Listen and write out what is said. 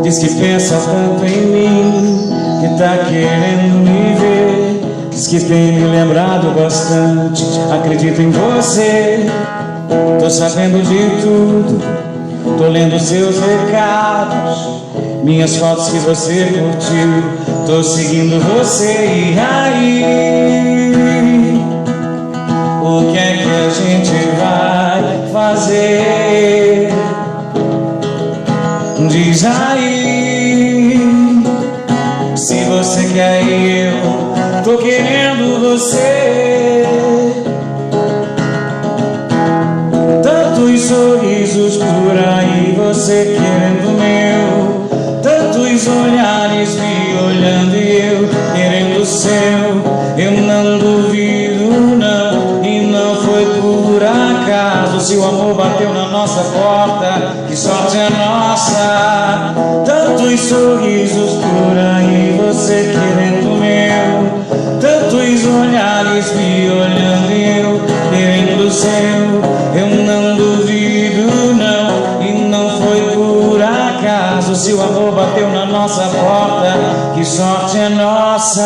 Diz que pensa tanto em mim, que tá querendo me ver. Diz que tem me lembrado bastante, acredito em você. Tô sabendo de tudo, tô lendo seus recados, minhas fotos que você curtiu, tô seguindo você. E aí, o que é que a gente vai fazer? Diz aí, se você quer e eu tô querendo você. Tantos sorrisos por aí, você querendo o meu. Tantos olhares me olhando e eu querendo o seu. Eu não duvido não, e não foi por acaso. Se o amor bateu na nossa porta, que sorte é nossa. Tantos sorrisos por aí, você querendo o meu. Tantos olhares me olhando e eu querendo o seu. Eu não duvido não, e não foi por acaso. Se o amor bateu na nossa porta, que sorte é nossa.